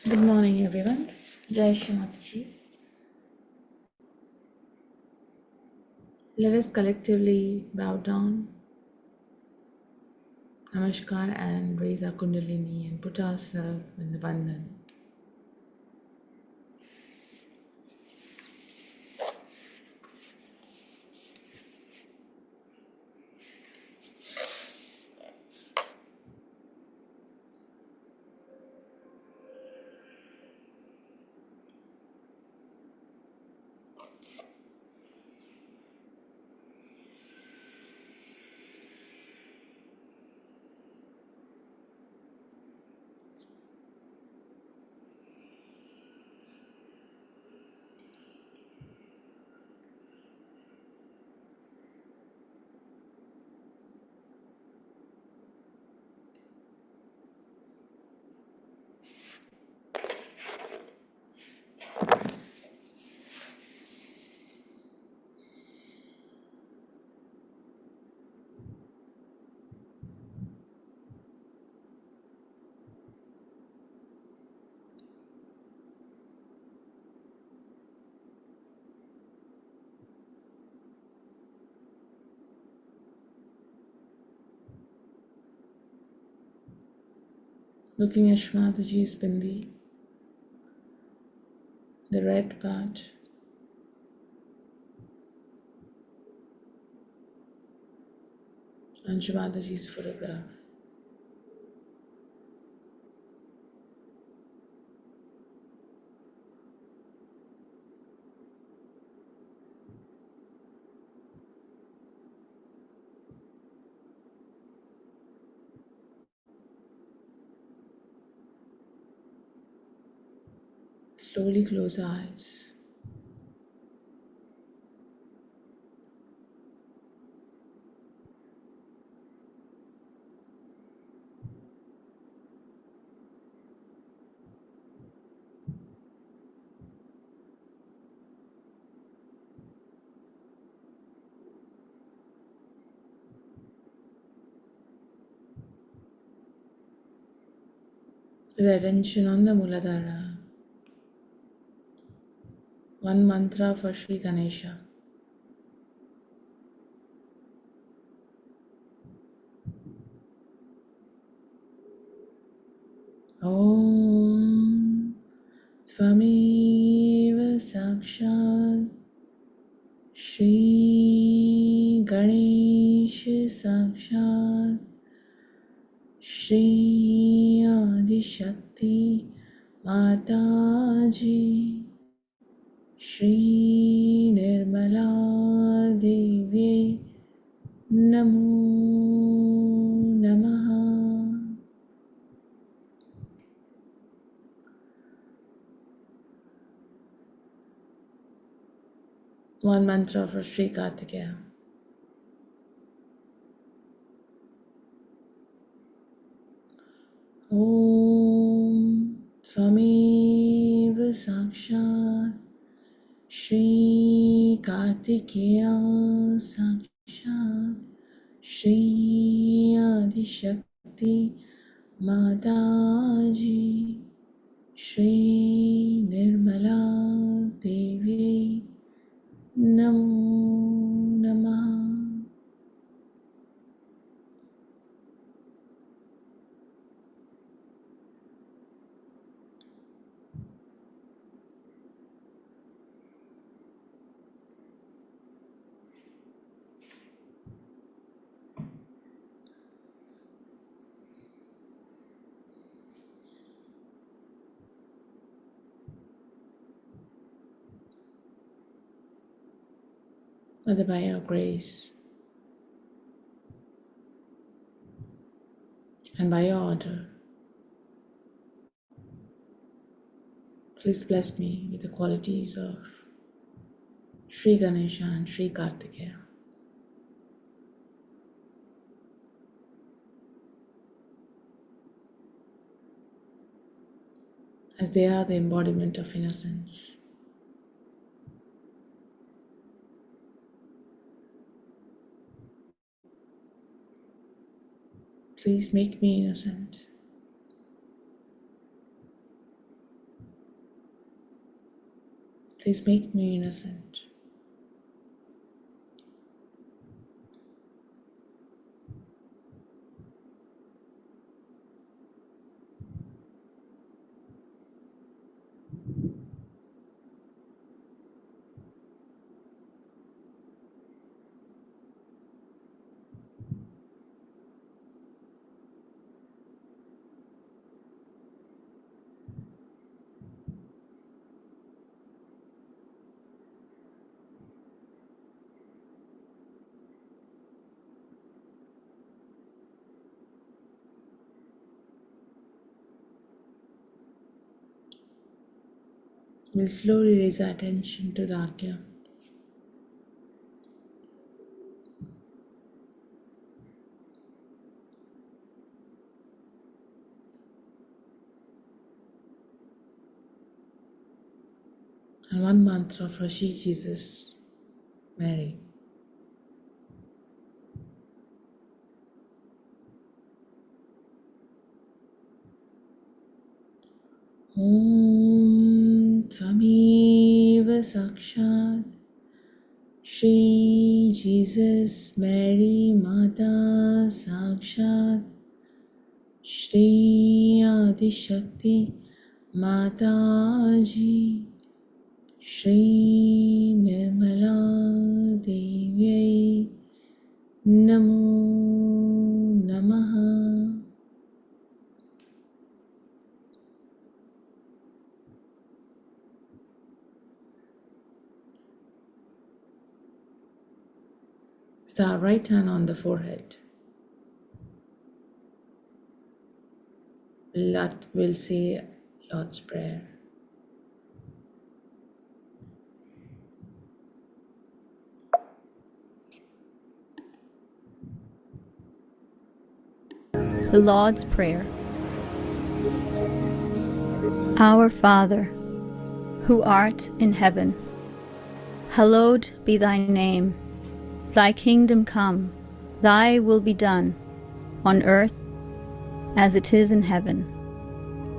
Good morning, everyone. Jai Shri Mataji. Let us collectively bow down, namaskar, and raise our Kundalini and put ourselves in the bandhan. Looking at Shri Mataji's bindi, the red part, and Shri Mataji's photograph. Slowly close our eyes. With attention on the Muladhara, one mantra for Sri Ganesha. Om Tvameva Sakshat Shri Ganesha Sakshat Shri Adi Shakti Mataji Shri Nirmala Devi Namo Namaha. One mantra for Sri Kartikeya. Om Tvameva Sakshat Shri Kartikeya Sakshat Shri Adi Shakti Mataji Shri Nirmala Devi Namo Namaha. Father, by your grace and by your order, please bless me with the qualities of Sri Ganesha and Sri Kartikeya, as they are the embodiment of innocence. Please make me innocent. Please make me innocent. We'll slowly raise our attention to the Agya. And one mantra for Shri Jesus, Mary. Om Tvameva Sakshat Shri Jesus Mary Mata Sakshat Shri Adi Shakti Mataji Shri Nirmala Devyai Namo Namaha. With our right hand on the forehead, we'll say Lord's Prayer. The Lord's Prayer. Our Father, who art in heaven, hallowed be thy name. Thy kingdom come, thy will be done, on earth as it is in heaven.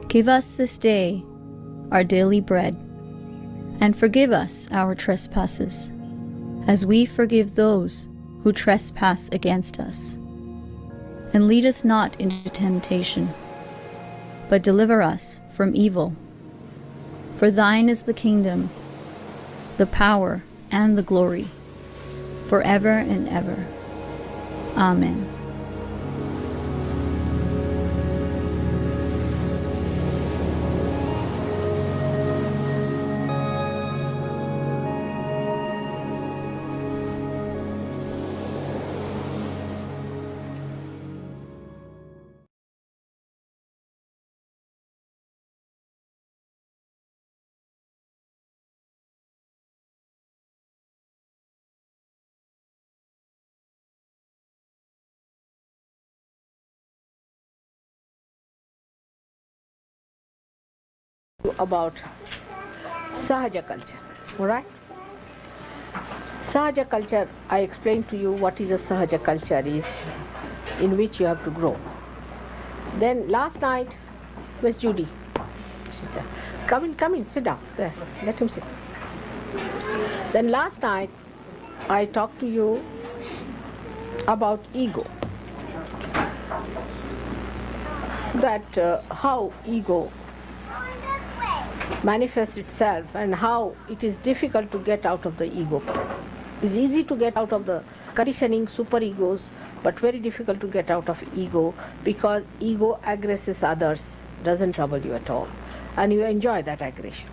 Give us this day our daily bread, and forgive us our trespasses, as we forgive those who trespass against us. And lead us not into temptation, but deliver us from evil. For thine is the kingdom, the power, and the glory, forever and ever. Amen. About Sahaja culture, alright? Sahaja culture, I explained to you what is a Sahaja culture is, in which you have to grow. Then last night, where's Judy? She's there. Come in, sit down, there, let him sit. Then last night, I talked to you about ego. That how ego manifests itself and how it is difficult to get out of the ego. It's easy to get out of the conditioning superegos, but very difficult to get out of ego, because ego aggresses others, doesn't trouble you at all, and you enjoy that aggression.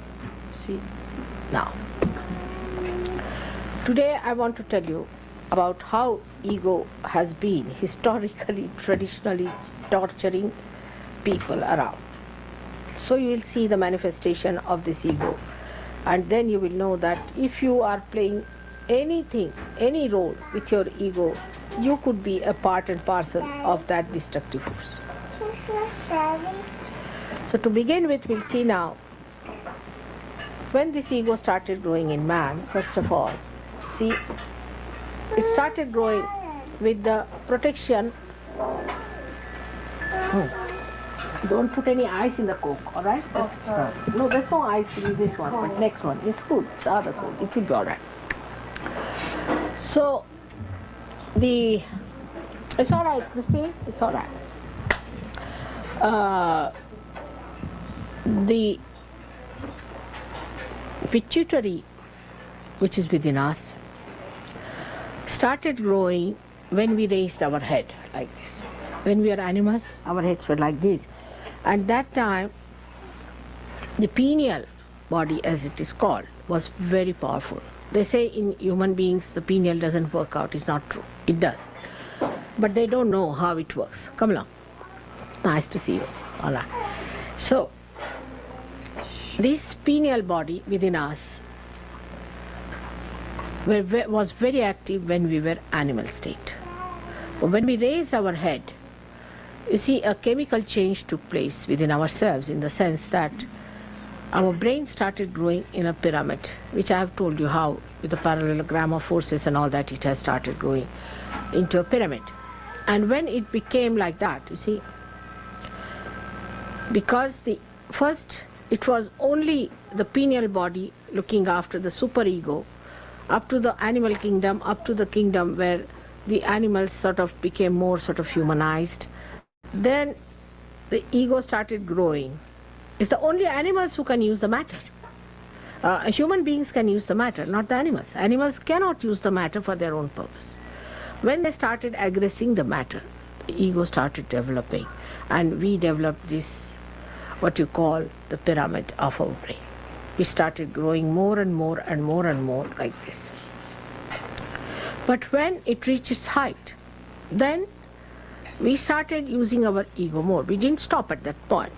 See? Now, today I want to tell you about how ego has been historically, traditionally torturing people around. So you will see the manifestation of this ego, and then you will know that if you are playing anything, any role with your ego, you could be a part and parcel of that destructive force. So to begin with, we'll see now, when this ego started growing in man, first of all, see, it started growing with the protection Don't put any ice in the Coke, alright? Oh, sorry. No, there's no ice in this one, but next one. It's good, the other food. It will be alright. So, it's alright, Christine, it's alright. The pituitary, which is within us, started growing when we raised our head like this. When we are animals, our heads were like this. At that time, the pineal body, as it is called, was very powerful. They say in human beings the pineal doesn't work out. It's not true. It does. But they don't know how it works. Come along. Nice to see you. Hola. So, this pineal body within us was very active when we were animal state. But when we raised our head, you see, a chemical change took place within ourselves, in the sense that our brain started growing in a pyramid, which I have told you how, with the parallelogram of forces and all that, it has started growing into a pyramid. And when it became like that, you see, because first it was only the pineal body looking after the superego, up to the animal kingdom, up to the kingdom where the animals sort of became more sort of humanized. Then the ego started growing. It's the only animals who can use the matter. Human beings can use the matter, not the animals. Animals cannot use the matter for their own purpose. When they started aggressing the matter, the ego started developing, and we developed this, what you call the pyramid of our brain. We started growing more and more and more and more like this. But when it reached its height, then we started using our ego more. We didn't stop at that point.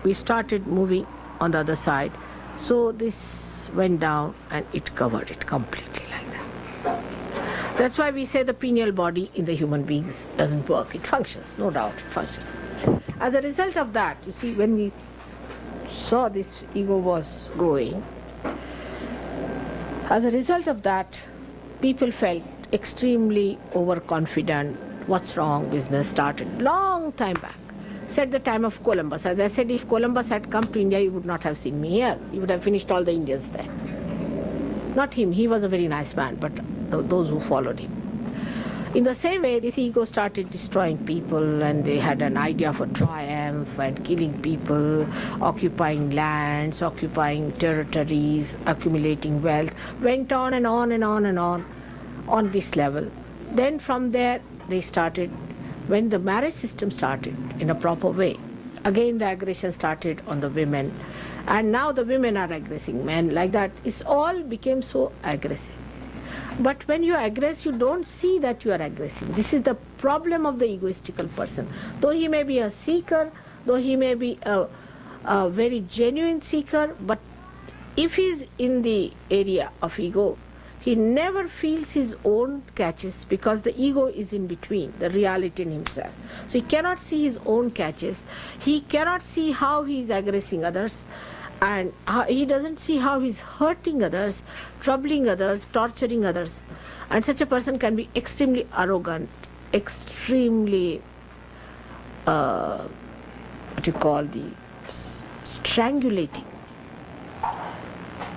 We started moving on the other side. So this went down and it covered it completely like that. That's why we say the pineal body in the human beings doesn't work. It functions, no doubt, it functions. As a result of that, you see, when we saw this ego was growing, as a result of that, people felt extremely overconfident. What's wrong? Business started long time back. Said the time of Columbus. As I said, if Columbus had come to India, you would not have seen me here. You would have finished all the Indians there. Not him. He was a very nice man, but those who followed him. In the same way, this ego started destroying people, and they had an idea of a triumph and killing people, occupying lands, occupying territories, accumulating wealth. Went on and on and on and on this level. Then from there, they started, when the marriage system started in a proper way, again the aggression started on the women, and now the women are aggressing men like that. It's all became so aggressive. But when you aggress, you don't see that you are aggressing. This is the problem of the egoistical person. Though he may be a seeker, though he may be a very genuine seeker, but if he is in the area of ego, he never feels his own catches, because the ego is in between, the reality in himself. So he cannot see his own catches. He cannot see how he is aggressing others, and he doesn't see how he is hurting others, troubling others, torturing others. And such a person can be extremely arrogant, extremely, strangulating.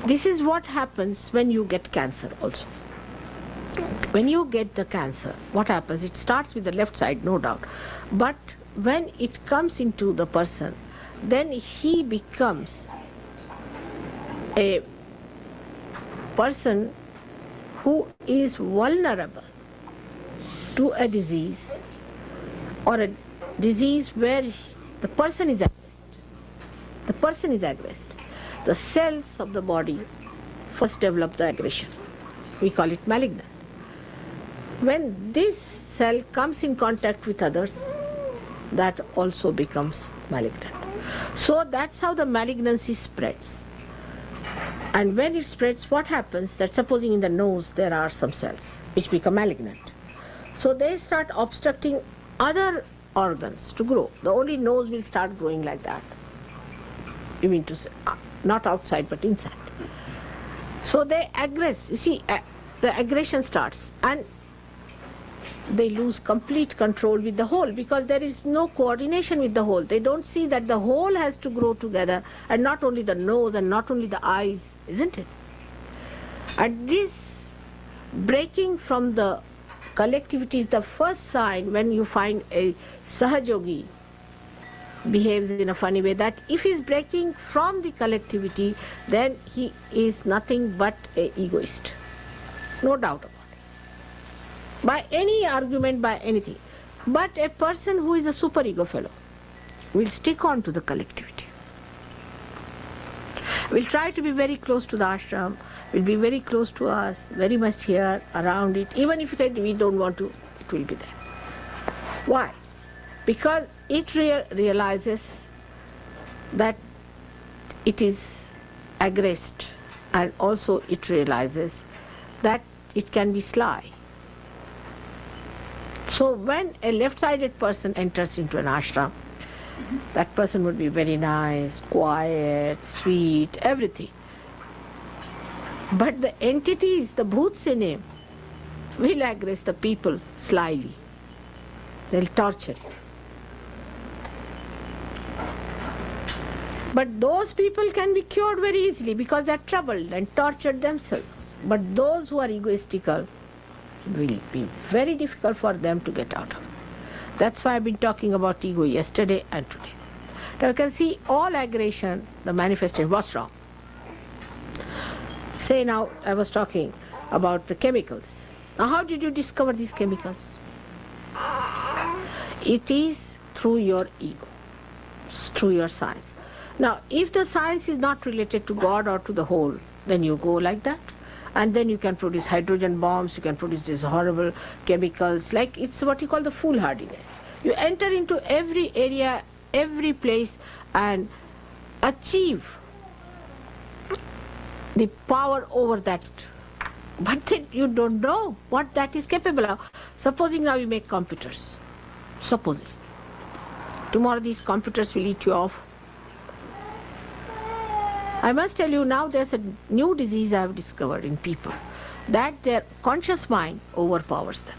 This is what happens when you get cancer also. When you get the cancer, what happens? It starts with the left side, no doubt. But when it comes into the person, then he becomes a person who is vulnerable to a disease, or a disease where the person is aggressed. The person is aggressed. The cells of the body first develop the aggression. We call it malignant. When this cell comes in contact with others, that also becomes malignant. So that's how the malignancy spreads. And when it spreads, what happens? That supposing in the nose there are some cells which become malignant. So they start obstructing other organs to grow. The only nose will start growing like that. You mean to say, not outside but inside. So they aggress. You see, the aggression starts, and they lose complete control with the whole, because there is no coordination with the whole. They don't see that the whole has to grow together, and not only the nose and not only the eyes, isn't it? And this breaking from the collectivity is the first sign when you find a Sahaja Yogi behaves in a funny way, that if he is breaking from the collectivity, then he is nothing but an egoist. No doubt about it. By any argument, by anything. But a person who is a superego fellow will stick on to the collectivity. Will try to be very close to the ashram, will be very close to us, very much here, around it. Even if you said we don't want to, it will be there. Why? Because it realizes that it is aggressed, and also it realizes that it can be sly. So when a left-sided person enters into an ashram, that person would be very nice, quiet, sweet, everything. But the entities, the bhoots in him, will aggress the people slyly. They'll torture you. But those people can be cured very easily because they're troubled and tortured themselves. But those who are egoistical will be very difficult for them to get out of. That's why I've been talking about ego yesterday and today. Now you can see all aggression, the manifestation. What's wrong? Say now, I was talking about the chemicals. Now how did you discover these chemicals? It is through your ego, through your science. Now if the science is not related to God or to the whole, then you go like that. And then you can produce hydrogen bombs, you can produce these horrible chemicals, like it's what you call the foolhardiness. You enter into every area, every place, and achieve the power over that. But then you don't know what that is capable of. Supposing now you make computers. Supposing. Tomorrow these computers will eat you off. I must tell you now there's a new disease I have discovered in people, that their conscious mind overpowers them.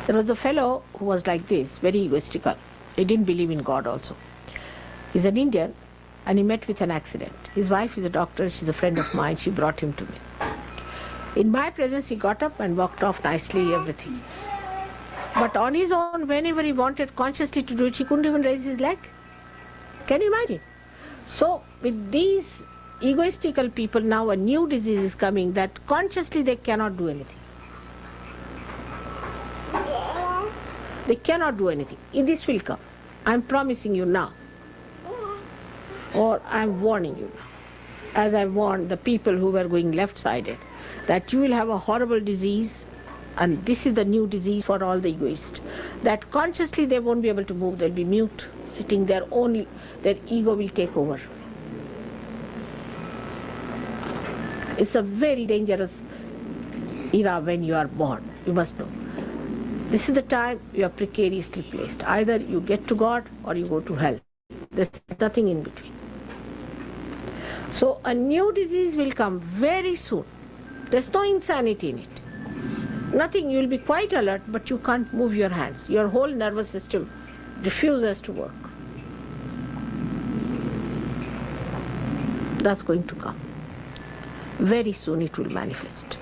There was a fellow who was like this, very egoistical. He didn't believe in God also. He's an Indian and he met with an accident. His wife is a doctor, she's a friend of mine, she brought him to me. In my presence he got up and walked off nicely, everything. But on his own, whenever he wanted consciously to do it, he couldn't even raise his leg. Can you imagine? So with these egoistical people now a new disease is coming, that consciously they cannot do anything. They cannot do anything. This will come. I am promising you now. Or I am warning you now. As I warned the people who were going left-sided, that you will have a horrible disease, and this is the new disease for all the egoists, that consciously they won't be able to move, they'll be mute, sitting there only, their ego will take over. It's a very dangerous era when you are born, you must know. This is the time you are precariously placed. Either you get to God or you go to hell. There's nothing in between. So a new disease will come very soon. There's no insanity in it. Nothing, you will be quite alert, but you can't move your hands. Your whole nervous system refuses to work. That's going to come. Very soon it will manifest.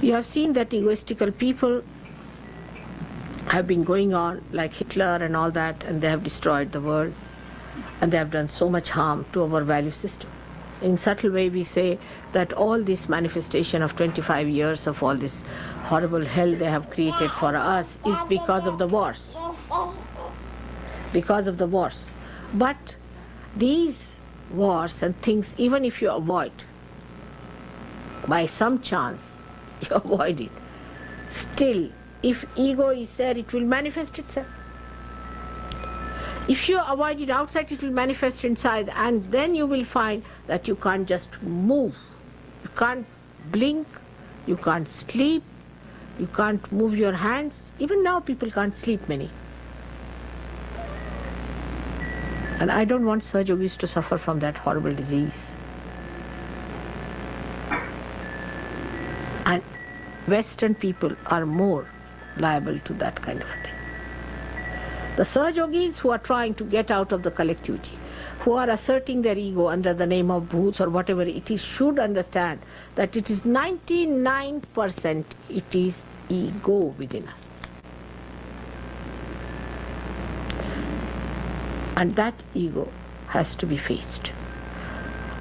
You have seen that egoistical people have been going on like Hitler and all that, and they have destroyed the world, and they have done so much harm to our value system. In subtle way we say that all this manifestation of 25 years of all this horrible hell they have created for us is because of the wars. Because of the wars. But these wars and things, even if you avoid, by some chance you avoid it, still if ego is there it will manifest itself. If you avoid it outside, it will manifest inside, and then you will find that you can't just move. You can't blink, you can't sleep, you can't move your hands. Even now people can't sleep, many. And I don't want Sahaja Yogis to suffer from that horrible disease. And Western people are more liable to that kind of a thing. The Sahaja Yogis who are trying to get out of the collectivity, who are asserting their ego under the name of bhoots or whatever it is, should understand that it is 99% it is ego within us. And that ego has to be faced.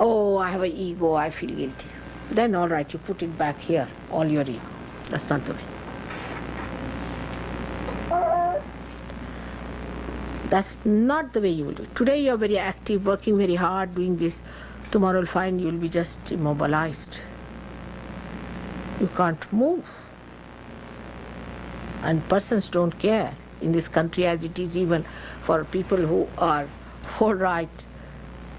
Oh, I have an ego, I feel guilty. Then all right, you put it back here, all your ego. That's not the way. That's not the way you will do it. Today you are very active, working very hard, doing this. Tomorrow you'll find you'll be just immobilized. You can't move. And persons don't care in this country, as it is even for people who are all right.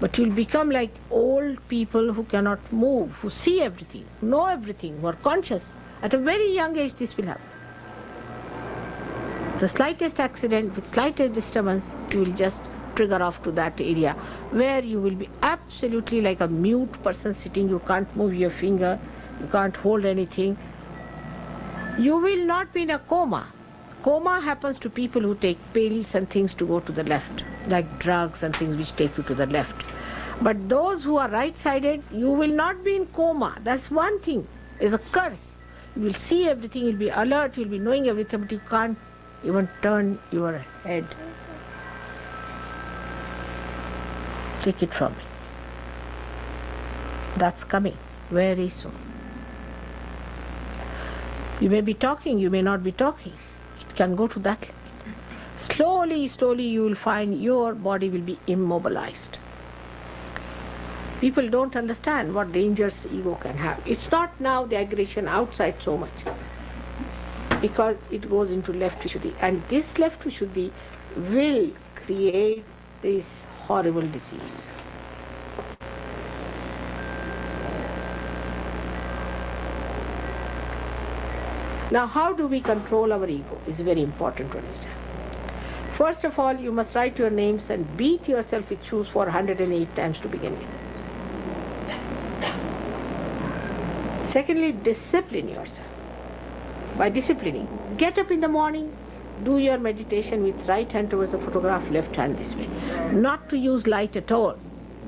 But you'll become like old people who cannot move, who see everything, know everything, who are conscious. At a very young age this will happen. The slightest accident, with slightest disturbance, you will just trigger off to that area where you will be absolutely like a mute person sitting. You can't move your finger, you can't hold anything. You will not be in a coma. Coma happens to people who take pills and things to go to the left, like drugs and things which take you to the left. But those who are right-sided, you will not be in coma. That's one thing. It's a curse. You will see everything, you'll be alert, you'll be knowing everything, but you can't even turn your head. Take it from me. That's coming very soon. You may be talking, you may not be talking. It can go to that level. Slowly, slowly you will find your body will be immobilized. People don't understand what dangers ego can have. It's not now the aggression outside so much, because it goes into left Vishuddhi, and this left Vishuddhi will create this horrible disease. Now, how do we control our ego is very important to understand. First of all, you must write your names and beat yourself with shoes for 108 times to begin with. Secondly, discipline yourself. By disciplining, get up in the morning, do your meditation with right hand towards the photograph, left hand this way. Not to use light at all,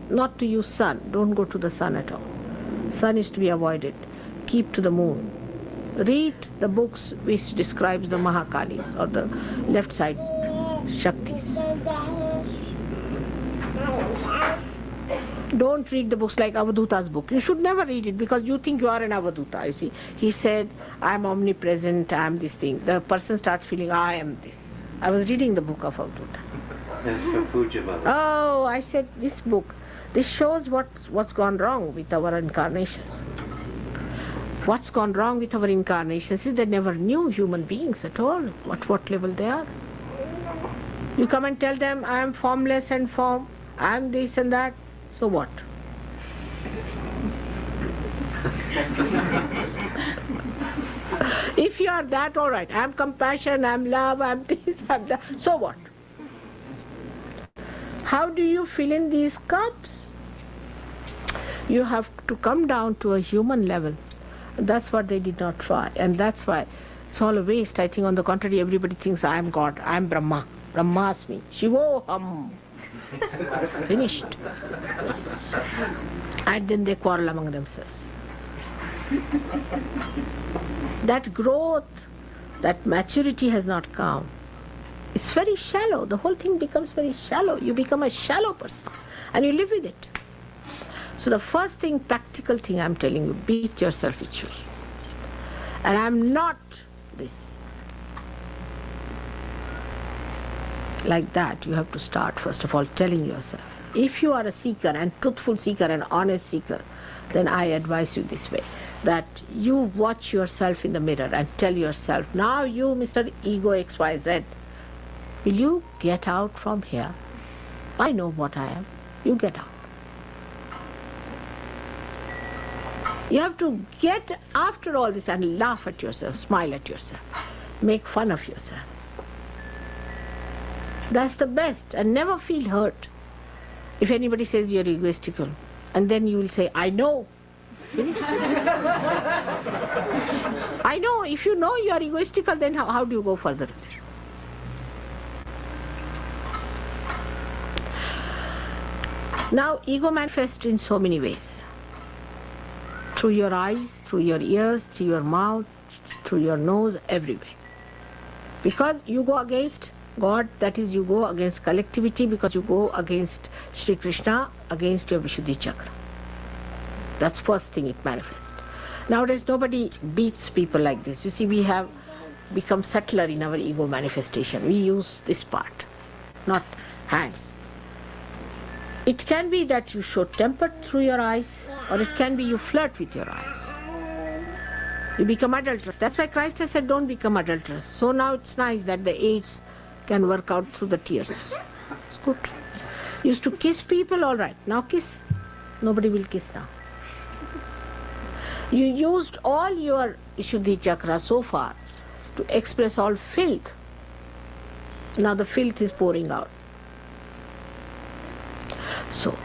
not to use sun. Don't go to the sun at all. Sun is to be avoided. Keep to the moon. Read the books which describes the Mahakalis or the left side Shaktis. Don't read the books like Avadhuta's book. You should never read it because you think you are an Avadhuta. You see, he said, I am omnipresent, I am this thing. The person starts feeling, I am this. I was reading the book of Avadhuta. That's for Pujamala. Oh, I said, this book, this shows what's gone wrong with our incarnations. What's gone wrong with our incarnations is they never knew human beings at all, at what level they are. You come and tell them, I am formless and form, I am this and that. So what? If you are that, all right, I am compassion, I am love, I am this, I am that. So what? How do you fill in these cups? You have to come down to a human level. That's what they did not try, and that's why it's all a waste. I think on the contrary, everybody thinks I am God, I am Brahma. Brahmasmi. Shivoham. Finished. And then they quarrel among themselves. That growth, that maturity has not come. It's very shallow. The whole thing becomes very shallow. You become a shallow person and you live with it. So the first thing, practical thing I'm telling you, beat yourself with shoes. And I'm not this. Like that, you have to start first of all telling yourself. If you are a seeker and truthful seeker and honest seeker, then I advise you this way, that you watch yourself in the mirror and tell yourself, now you, Mr. Ego XYZ, will you get out from here? I know what I am. You get out. You have to get after all this and laugh at yourself, smile at yourself, make fun of yourself. That's the best, and never feel hurt if anybody says you're egoistical. And then you will say, I know. Finish. I know, if you know you are egoistical, then how do you go further? Now, ego manifests in so many ways. Through your eyes, through your ears, through your mouth, through your nose, everywhere. Because you go against God, that is, you go against collectivity, because you go against Shri Krishna, against your Vishuddhi chakra. That's first thing it manifests. Nowadays nobody beats people like this. You see, we have become subtler in our ego manifestation. We use this part, not hands. It can be that you show temper through your eyes, or it can be you flirt with your eyes. You become adulterous. That's why Christ has said, don't become adulterous. So now it's nice that the AIDS can work out through the tears. It's good. Used to kiss people, all right. Now kiss. Nobody will kiss now. You used all your Vishuddhi chakra so far to express all filth. Now the filth is pouring out. So,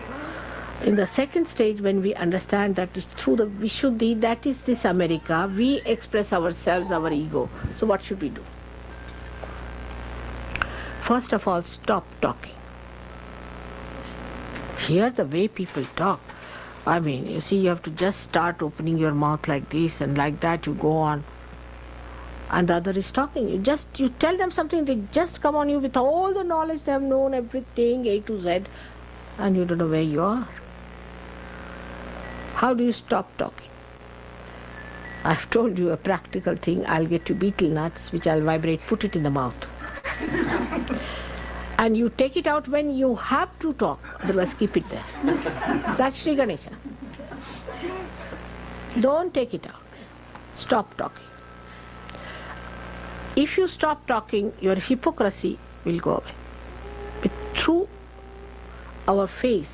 in the second stage, when we understand that it's through the Vishuddhi, that is this America, we express ourselves, our ego. So what should we do? First of all, stop talking. Hear the way people talk. I mean, you see, you have to just start opening your mouth like this, and like that you go on. And the other is talking. You tell them something, they just come on you with all the knowledge, they have known everything A to Z, and you don't know where you are. How do you stop talking? I've told you a practical thing. I'll get you betel nuts, which I'll vibrate, put it in the mouth. And you take it out when you have to talk, otherwise keep it there. That's Shri Ganesha. Don't take it out. Stop talking. If you stop talking, your hypocrisy will go away. But through our face,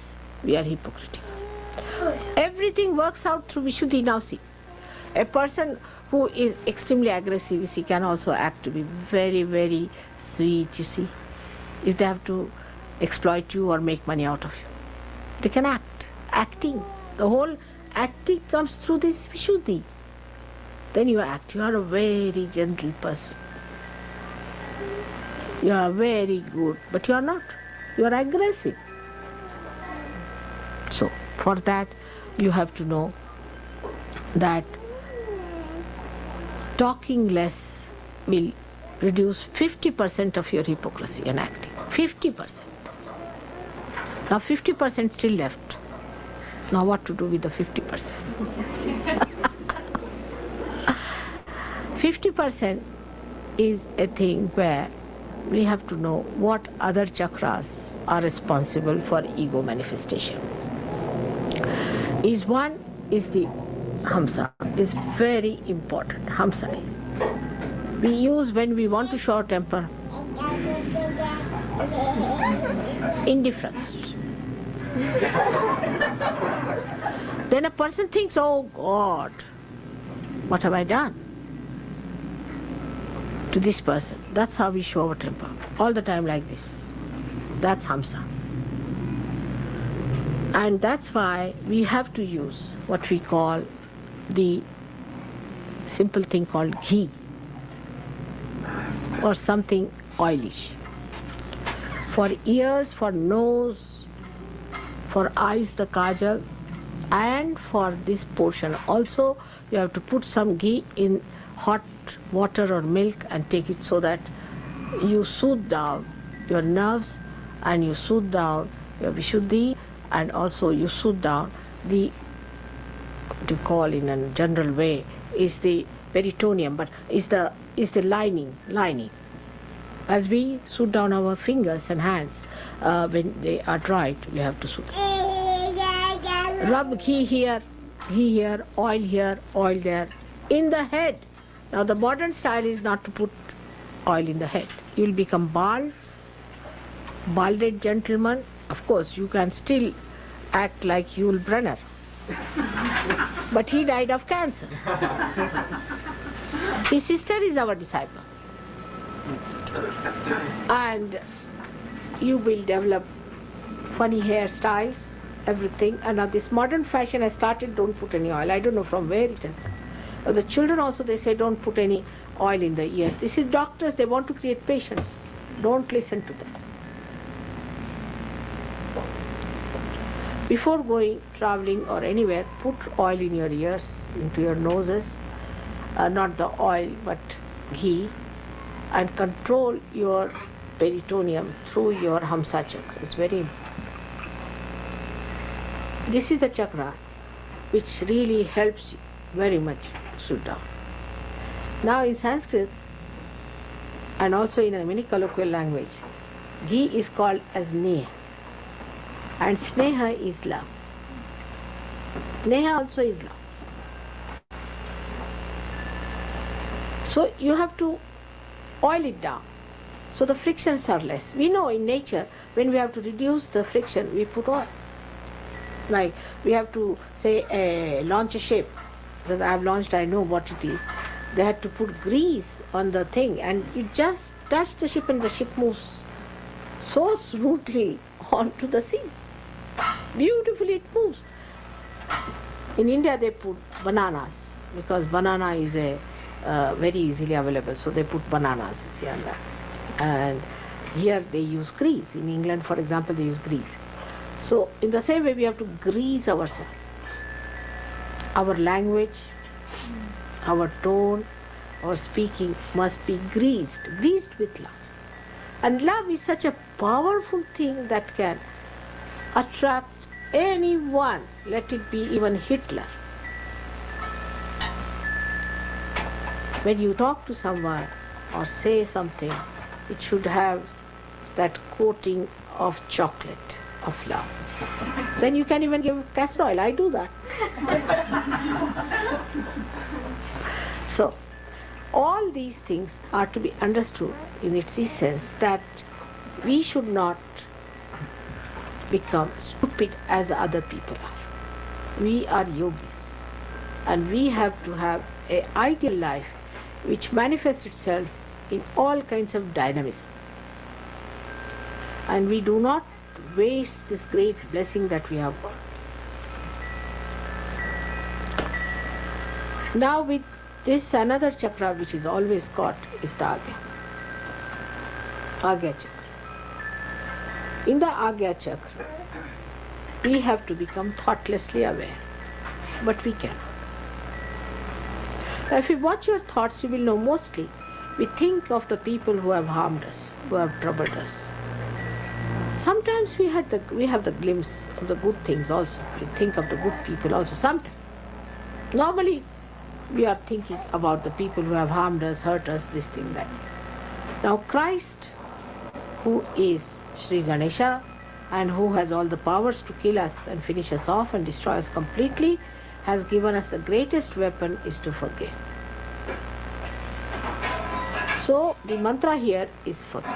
we are hypocritical. Everything works out through Vishuddhi. Now see, a person who is extremely aggressive, you see, can also act to be very, very sweet, you see. If they have to exploit you or make money out of you, they can act. Acting. The whole acting comes through this Vishuddhi. Then you act. You are a very gentle person. You are very good, but you are not. You are aggressive. So, for that, you have to know that talking less will reduce 50% of your hypocrisy and acting. 50%. Now 50% still left. Now what to do with the 50%? 50% is a thing where we have to know what other chakras are responsible for ego manifestation. One is the Hamsa, is very important. Hamsa is. We use when we want to show our temper. Indifference. Then a person thinks, oh God, what have I done to this person? That's how we show our temper. All the time like this. That's Hamsa. And that's why we have to use what we call the simple thing called ghee or something oilish. For ears, for nose, for eyes the kajal, and for this portion also you have to put some ghee in hot water or milk and take it, so that you soothe down your nerves and you soothe down your Vishuddhi, and also you soothe down the, what you call in a general way, is the peritoneum, but is the lining. As we soothe down our fingers and hands when they are dried, we have to soothe. Rub ghee here, oil there, in the head. Now the modern style is not to put oil in the head. You will become balded gentleman. Of course, you can still act like Yul Brynner, but he died of cancer. His sister is our disciple. And you will develop funny hairstyles, everything. And now this modern fashion has started, don't put any oil. I don't know from where it has come. The children also, they say don't put any oil in the ears. This is doctors, they want to create patients. Don't listen to them. Before going traveling or anywhere, put oil in your ears, into your noses, not the oil but ghee, and control your peritoneum through your Hamsa chakra. It's very important. This is the chakra which really helps you very much sit down. Now in Sanskrit and also in a many colloquial language, ghee is called as neha, and sneha is love. Neha also is love. So you have to oil it down so the frictions are less. We know in nature when we have to reduce the friction we put oil. Like we have to say launch a ship that I have launched, I know what it is. They had to put grease on the thing and you just touch the ship and the ship moves so smoothly onto the sea. Beautifully it moves. In India they put bananas because banana is a very easily available, so they put bananas, you see, on that. And here they use grease. In England, for example, they use grease. So in the same way we have to grease ourselves. Our language, our tone, our speaking must be greased with love. And love is such a powerful thing that can attract anyone, let it be even Hitler. When you talk to someone or say something, it should have that coating of chocolate, of love. Then you can even give castor oil. I do that. So, all these things are to be understood in its essence, that we should not become stupid as other people are. We are yogis and we have to have an ideal life which manifests itself in all kinds of dynamism. And we do not waste this great blessing that we have got. Now with this another chakra which is always caught is the Agya chakra. In the Agya chakra, we have to become thoughtlessly aware, but we cannot. Now, if you watch your thoughts, you will know mostly we think of the people who have harmed us, who have troubled us. Sometimes we have the glimpse of the good things also. We think of the good people also sometimes. Normally, we are thinking about the people who have harmed us, hurt us, this thing, that. Now Christ, who is Sri Ganesha and who has all the powers to kill us and finish us off and destroy us completely, has given us the greatest weapon is to forgive. So the mantra here is forgive.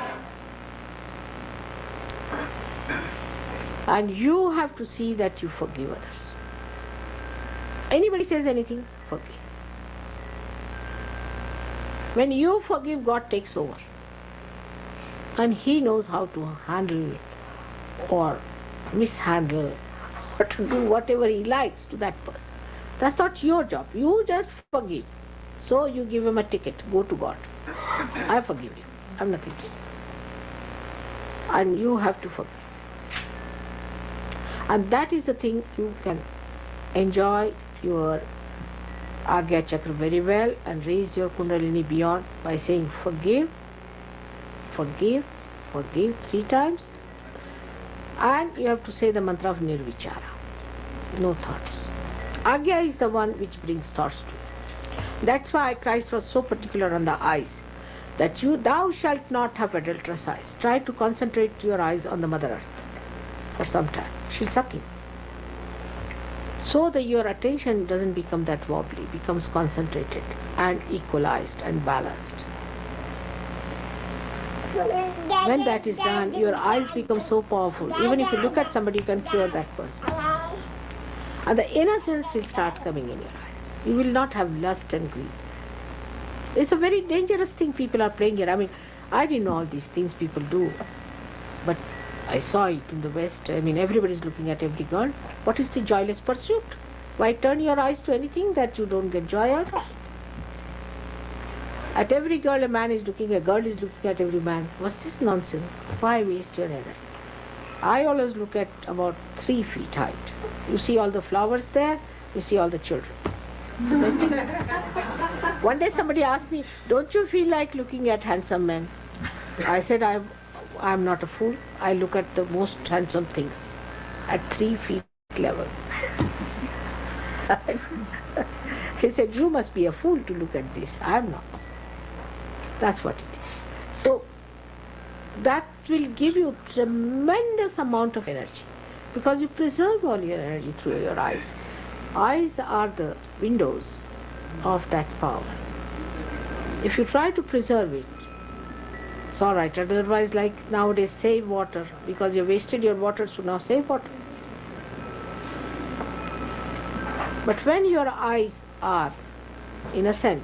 And you have to see that you forgive others. Anybody says anything, forgive. When you forgive, God takes over. And He knows how to handle or mishandle or to do whatever He likes to that person. That's not your job. You just forgive. So you give him a ticket. Go to God. I forgive you. I'm nothing. And you have to forgive. And that is the thing you can enjoy your Agya chakra very well and raise your Kundalini beyond by saying forgive, forgive, forgive 3 times. And you have to say the mantra of Nirvichara. No thoughts. Agya is the one which brings thoughts to you. That's why Christ was so particular on the eyes. That thou shalt not have adulterous eyes. Try to concentrate your eyes on the Mother Earth for some time. She'll suck in. So that your attention doesn't become that wobbly, becomes concentrated and equalized and balanced. When that is done, your eyes become so powerful. Even if you look at somebody, you can cure that person. And the innocence will start coming in your eyes. You will not have lust and greed. It's a very dangerous thing people are playing here. I mean, I didn't know all these things people do. But I saw it in the West. I mean, everybody's looking at every girl. What is the joyless pursuit? Why turn your eyes to anything that you don't get joy out of? At every girl, a man is looking, a girl is looking at every man. What's this nonsense? Why waste your energy? I always look at about 3 feet height. You see all the flowers there, you see all the children. One day somebody asked me, don't you feel like looking at handsome men? I said, I'm not a fool. I look at the most handsome things at 3 feet level. He said, you must be a fool to look at this. I am not. That's what it is. So that will give you tremendous amount of energy because you preserve all your energy through your eyes. Eyes are the windows of that power. If you try to preserve it, it's all right. Otherwise, like nowadays, save water because you wasted your water, so now save water. But when your eyes are innocent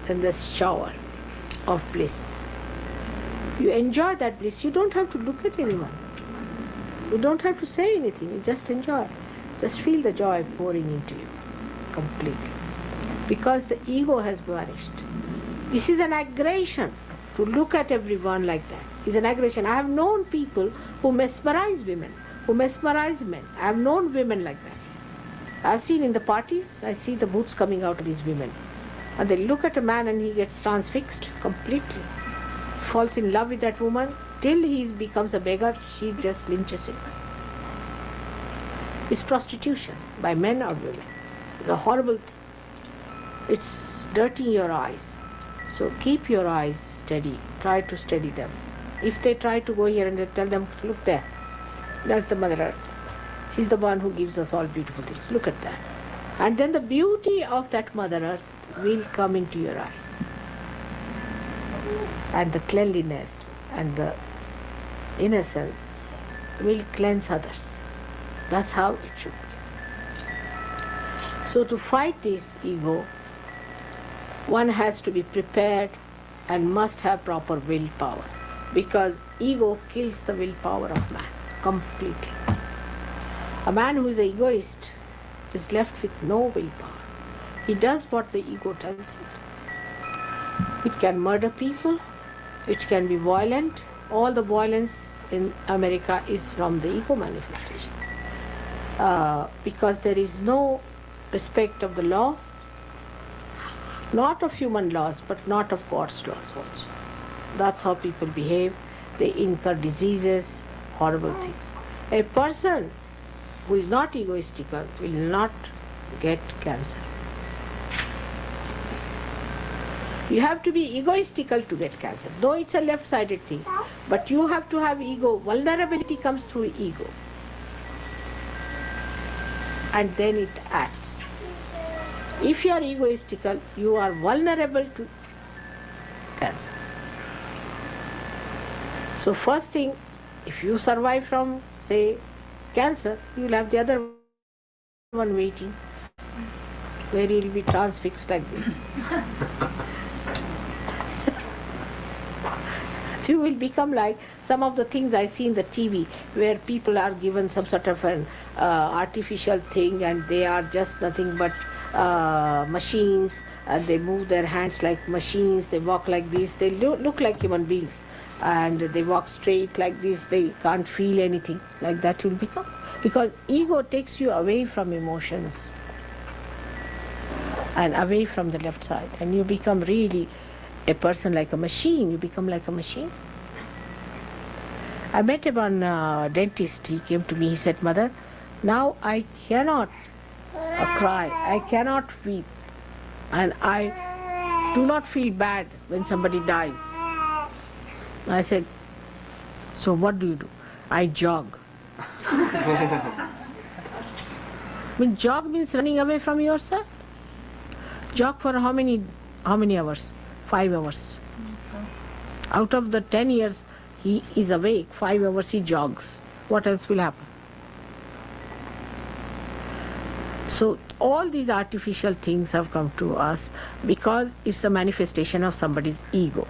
in this shower of bliss, you enjoy that bliss. You don't have to look at anyone. You don't have to say anything. You just enjoy. Just feel the joy pouring into you completely. Because the ego has vanished. This is an aggression. To look at everyone like that is an aggression. I have known people who mesmerize women, who mesmerize men. I have known women like that. I have seen in the parties, I see the boots coming out of these women. And they look at a man and he gets transfixed completely. Falls in love with that woman till he becomes a beggar, she just lynches him. It's prostitution by men or women. It's a horrible thing. It's dirtying your eyes. So keep your eyes steady. Try to steady them. If they try to go here and they tell them, look there, that's the Mother Earth. She's the one who gives us all beautiful things. Look at that. And then the beauty of that Mother Earth will come into your eyes. And the cleanliness and the innocence will cleanse others. That's how it should be. So to fight this ego, one has to be prepared and must have proper willpower, because ego kills the willpower of man completely. A man who is an egoist is left with no willpower. He does what the ego tells him. It can murder people, it can be violent. All the violence in America is from the ego manifestation. Because there is no respect of the law, not of human laws, but not of God's laws also. That's how people behave. They incur diseases, horrible things. A person who is not egoistical will not get cancer. You have to be egoistical to get cancer, though it's a left-sided thing. But you have to have ego. Vulnerability comes through ego. And then it acts. If you are egoistical, you are vulnerable to cancer. So first thing, if you survive from, say, cancer, you will have the other one waiting, where you will be transfixed like this. You will become like some of the things I see in the TV, where people are given some sort of an artificial thing and they are just nothing but machines, and they move their hands like machines, they walk like this, they look like human beings, and they walk straight like this, they can't feel anything. Like that you will become. Because ego takes you away from emotions and away from the left side, and you become really a person like a machine. You become like a machine. I met one dentist. He came to me, he said, Mother, now I cannot cry, I cannot weep, and I do not feel bad when somebody dies. I said, so what do you do? I jog. Jog means running away from yourself. Jog for how many hours? 5 hours. Out of the 10 years he is awake, 5 hours he jogs. What else will happen? So all these artificial things have come to us because it's the manifestation of somebody's ego.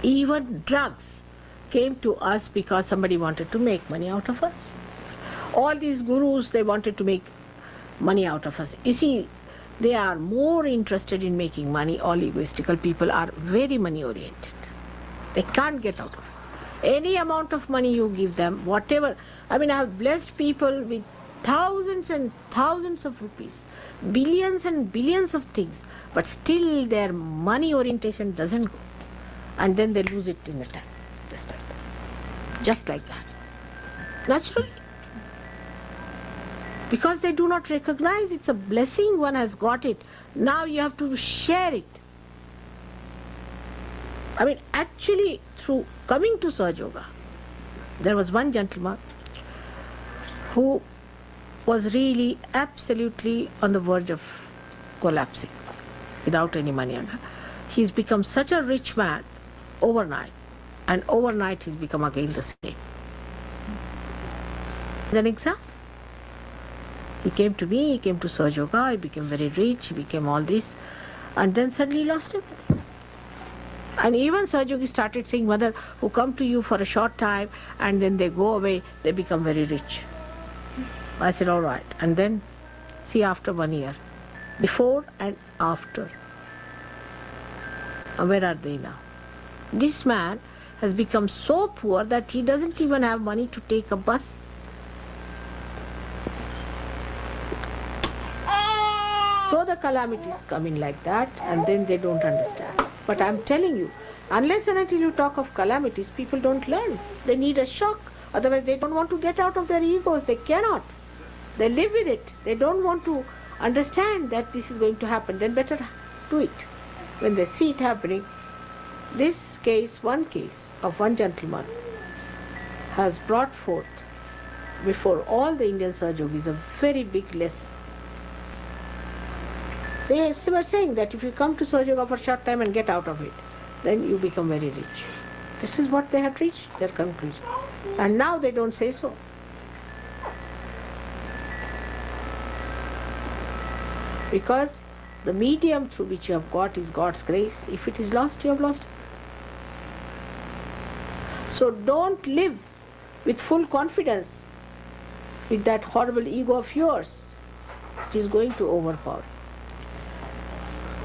Even drugs came to us because somebody wanted to make money out of us. All these gurus, they wanted to make money out of us. You see, they are more interested in making money. All egoistical people are very money oriented. They can't get out of it. Any amount of money you give them, whatever. I mean, I have blessed people with thousands and thousands of rupees, billions and billions of things, but still their money orientation doesn't go. And then they lose it in the time. Just like that. Naturally. Because they do not recognize it's a blessing, one has got it. Now you have to share it. I mean, actually, through coming to Sahaja Yoga, there was one gentleman who was really absolutely on the verge of collapsing without any money. He's become such a rich man overnight, and overnight he's become again the same. As an example, he came to me, he came to Sahaja Yoga, he became very rich, he became all this, and then suddenly lost everything. And even Sahaja Yogi started saying, Mother, who come to you for a short time and then they go away, they become very rich. I said, all right. And then see after 1 year, before and after. And where are they now? This man has become so poor that he doesn't even have money to take a bus. So the calamities come in like that, and then they don't understand. But I'm telling you, unless and until you talk of calamities, people don't learn. They need a shock. Otherwise they don't want to get out of their egos. They cannot. They live with it. They don't want to understand that this is going to happen. Then better do it. When they see it happening, this case, one case of one gentleman has brought forth before all the Indian Sahaja Yogis a very big lesson. They were saying that if you come to Sahaja Yoga for a short time and get out of it, then you become very rich. This is what they had reached, their conclusion. And now they don't say so. Because the medium through which you have got is God's grace. If it is lost, you have lost it. So don't live with full confidence with that horrible ego of yours. It is going to overpower.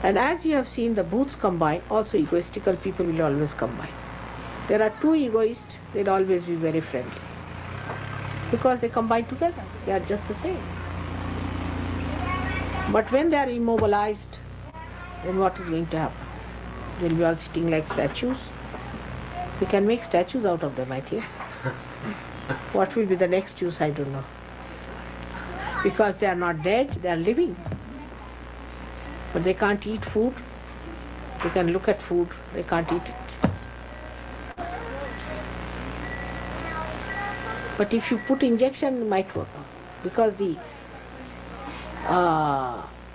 And as you have seen, the booths combine, also egoistical people will always combine. There are two egoists, they'll always be very friendly. Because they combine together, they are just the same. But when they are immobilized, then what is going to happen? They'll be all sitting like statues. We can make statues out of them, I think. What will be the next use, I don't know. Because they are not dead, they are living. But they can't eat food. They can look at food, they can't eat it. But if you put injection, it might work out. Because the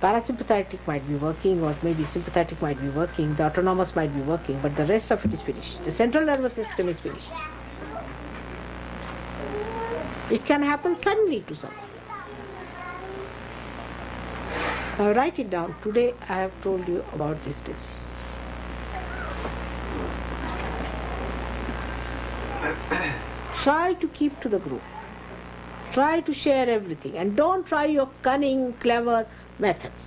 parasympathetic might be working, or maybe sympathetic might be working, the autonomous might be working, but the rest of it is finished. The central nervous system is finished. It can happen suddenly to someone. Now write it down. Today I have told you about this disease. Try to keep to the group. Try to share everything, and don't try your cunning, clever methods.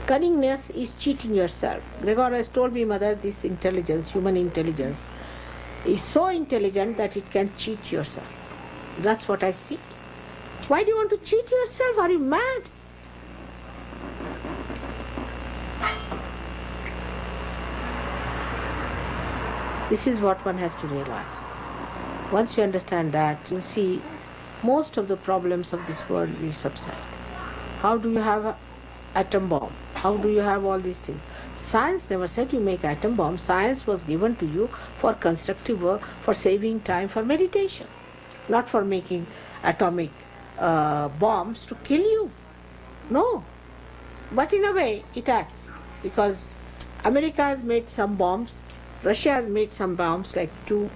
Cunningness is cheating yourself. Gregor has told me, Mother, this intelligence, human intelligence, is so intelligent that it can cheat yourself. That's what I see. Why do you want to cheat yourself? Are you mad? This is what one has to realize. Once you understand that, you'll see most of the problems of this world will subside. How do you have an atom bomb? How do you have all these things? Science never said you make atom bomb. Science was given to you for constructive work, for saving time, for meditation, not for making atomic bombs to kill you. No. But in a way, it acts, because America has made some bombs, Russia has made some bombs, like two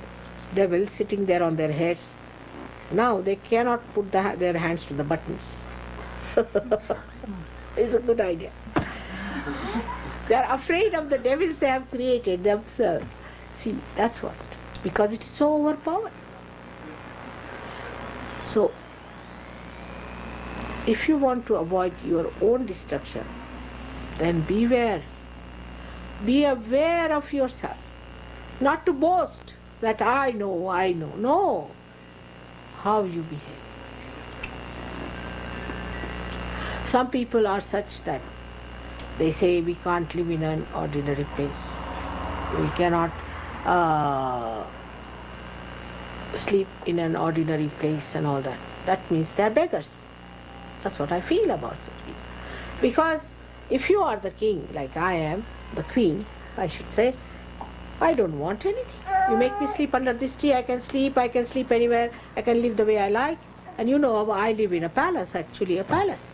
devils sitting there on their heads. Now they cannot put their hands to the buttons. It's a good idea. They are afraid of the devils they have created themselves. See, that's what. Because it is so overpowered. So, if you want to avoid your own destruction, then beware. Be aware of yourself. Not to boast that I know, I know. No. How you behave. Some people are such that they say we can't live in an ordinary place. We cannot sleep in an ordinary place and all that. That means they are beggars. That's what I feel about such people. Because if you are the king, like I am, the queen, I should say, I don't want anything. You make me sleep under this tree, I can sleep anywhere, I can live the way I like. And you know, I live in a palace, actually a palace.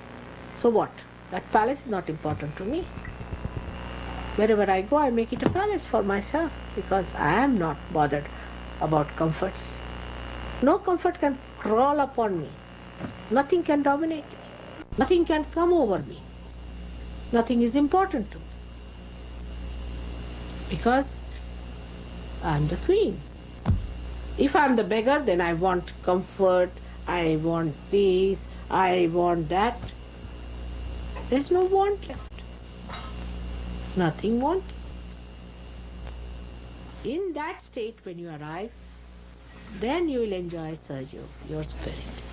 So what? That palace is not important to me. Wherever I go, I make it a palace for myself because I am not bothered about comforts. No comfort can crawl upon me. Nothing can dominate me. Nothing can come over me. Nothing is important to me. Because I am the queen. If I am the beggar, then I want comfort, I want this, I want that. There's no want left. Nothing want. In that state, when you arrive, then you will enjoy Sahaja Yoga, your spirit.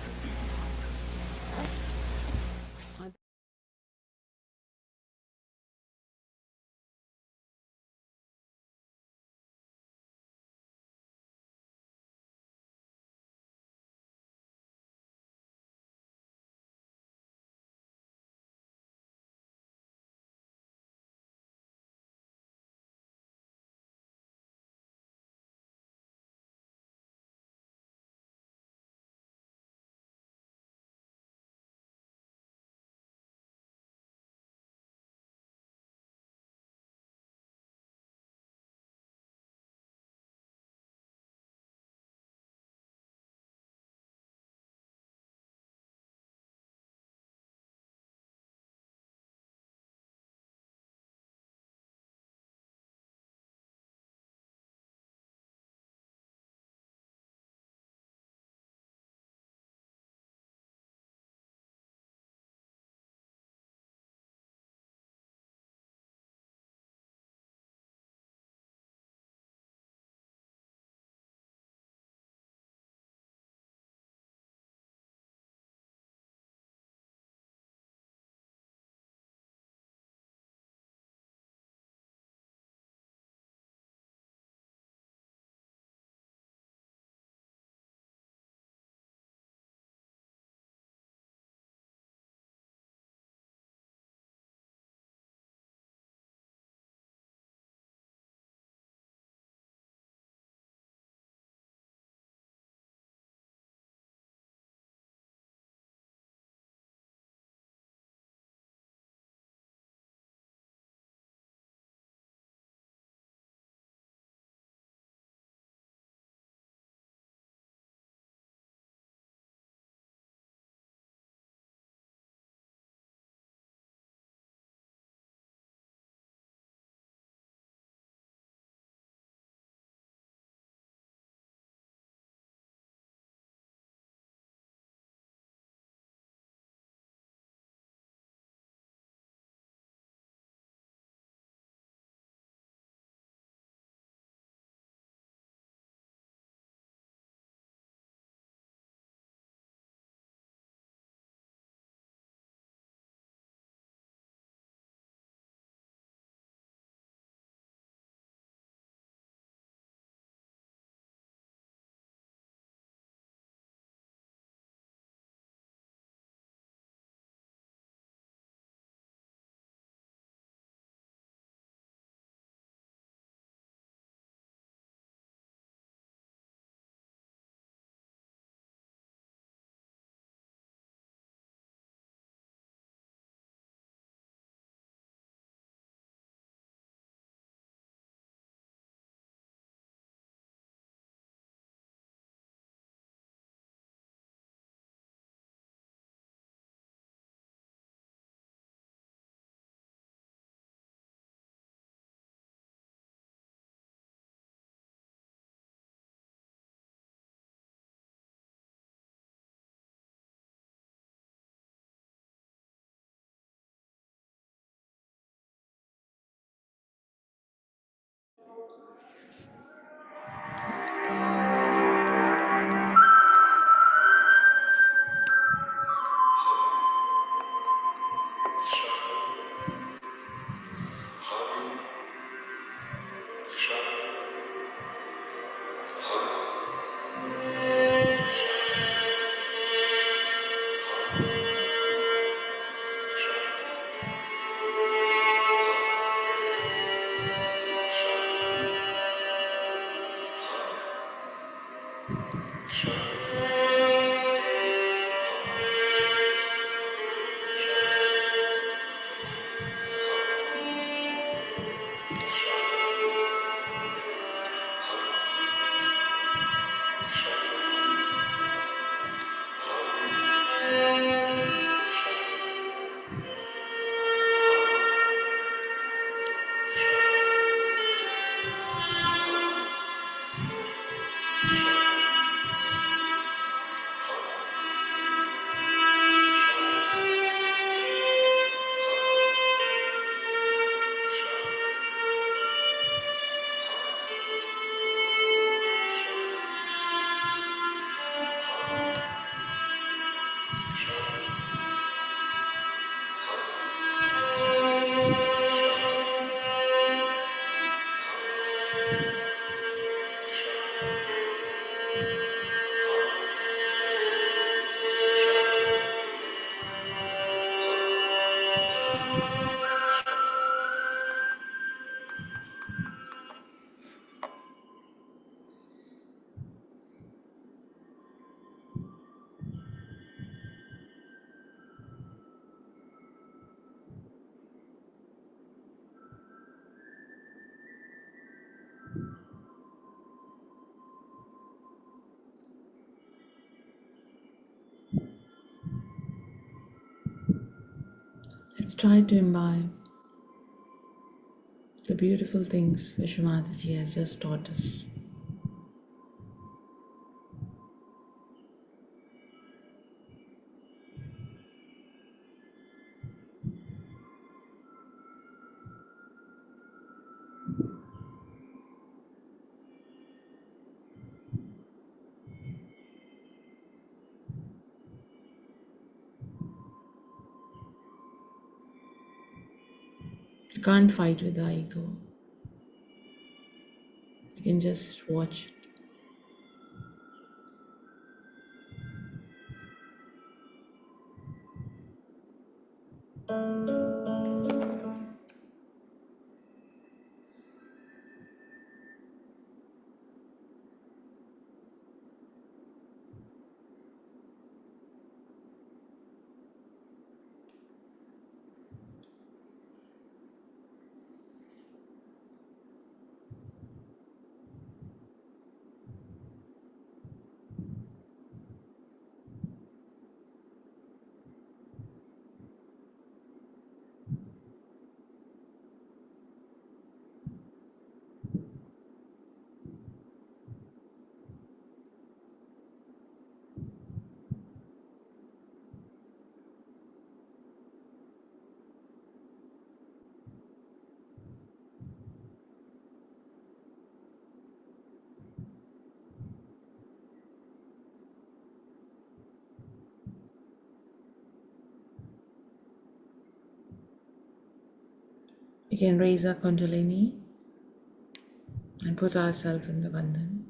Let's try to imbibe the beautiful things which Shri Mataji has just taught us. You can't fight with the ego. You can just watch it. We can raise our Kundalini and put ourselves in the bandhan.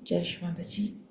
Jai Shri Mataji.